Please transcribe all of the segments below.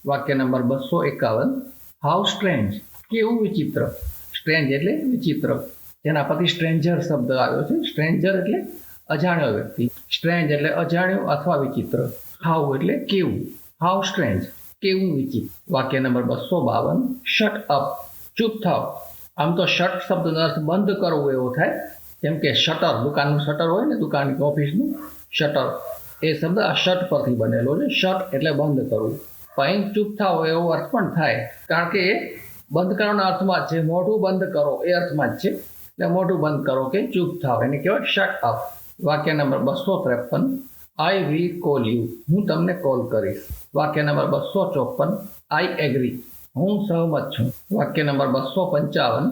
વાક્ય number 251. How strange, કેવું વિચિત્ર. સ્ટ્રેન્જ એટલે વિચિત્ર, જેના પરથી સ્ટ્રેન્જર શબ્દ આવ્યો છે. સ્ટ્રેન્જર એટલે અજાણ્યો વ્યક્તિ, સ્ટ્રેન્જ એટલે અજાણ્યો અથવા વિચિત્ર. હાઉ એટલે કેવું, હાઉ સ્ટ્રેન્જ, કેવું વિચિત્ર. વાક્ય નંબર 252. શટ અપ, ચૂપ થાવ. આમ તો શટ શબ્દનો અર્થ બંધ કરવું એવો થાય, જેમ કે શટર, દુકાનનું શટર હોય ને, દુકાનની ઓફિસનું શટર, એ શબ્દ આ શટ પરથી બનેલો છે. શટ એટલે બંધ કરવું. પણ ચૂપ થાવ એવો અર્થ પણ થાય, કારણ કે એ બંધ કરવાના અર્થમાં જ છે. મોઢું બંધ કરો એ અર્થમાં જ છે. એટલે મોઢું બંધ કરો કે ચૂપ થાવ, એને કહેવાય શટ અપ. વાક્ય number 253. I will call you, હું તમને કોલ કરીશ. વાક્ય નંબર 254. આઈ એગ્રી, હું સહમત છું. વાક્ય નંબર 255.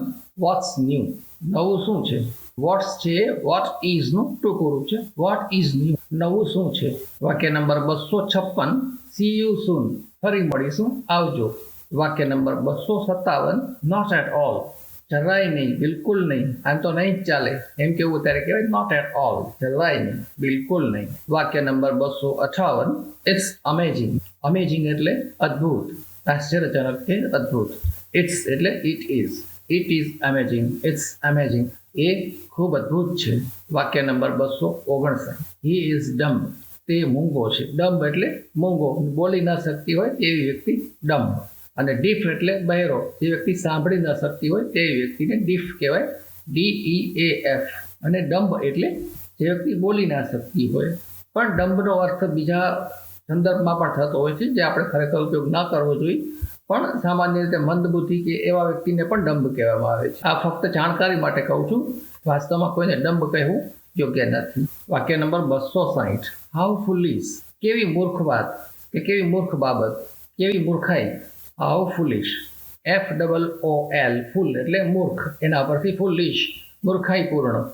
વોટ્સ ન્યૂ, નવું શું છે. વોટ્સ છે વોટ ઇઝનું ટૂંકું રૂપ છે. વોટ ઇઝ ન્યૂ, નવું શું છે. વાક્ય નંબર 256. સી યુ સૂન, ફરી મળીશું, આવજો. વાક્ય નંબર 257. નોટ એટ ઓલ, જરાય નહીં, બિલકુલ નહીં, આમ તો નહીં જ ચાલે, એમ કેવું ત્યારે કહેવાય નોટ એટ ઓલ, જરાય નહીં, બિલકુલ નહીં. વાક્ય નંબર 258. ઇટ્સ અમેઝિંગ, અમેઝિંગ એટલે અદ્ભુત, આશ્ચર્યજનક કે અદ્ભુત. ઇટ્સ એટલે it is, it is amazing, it's amazing, એ ખૂબ અદ્ભુત છે. વાક્ય નંબર 259. હી ઇઝ ડમ્બ, તે મૂંગો છે. ડમ્બ એટલે મૂંગો, બોલી ન શકતી હોય તેવી વ્યક્તિ ડમ્બ. અને ડીફ એટલે બહેરો, જે વ્યક્તિ સાંભળી ન શકતી હોય તેવી વ્યક્તિને ડીફ કહેવાય, DEAF. અને ડમ્બ એટલે જે વ્યક્તિ બોલી ના શકતી હોય. પણ ડમ્બનો અર્થ બીજા સંદર્ભમાં પણ થતો હોય છે, જે આપણે ખરેખર ઉપયોગ ન કરવો જોઈએ. પણ સામાન્ય રીતે મંદબુદ્ધિ કે એવા વ્યક્તિને પણ ડમ્બ કહેવામાં આવે છે. આ ફક્ત જાણકારી માટે કહું છું, વાસ્તવમાં કોઈને ડમ્બ કહેવું યોગ્ય નથી. વાક્ય નંબર 260. હાઉ ફુલિશ, કેવી મૂર્ખ વાત કે કેવી મૂર્ખ બાબત, કેવી મૂર્ખાઈ. હાઉ ફુલિશ, FOOL, ફૂલ એટલે મૂર્ખ, એના પરથી ફુલિશ, મૂર્ખાઈપૂર્ણ.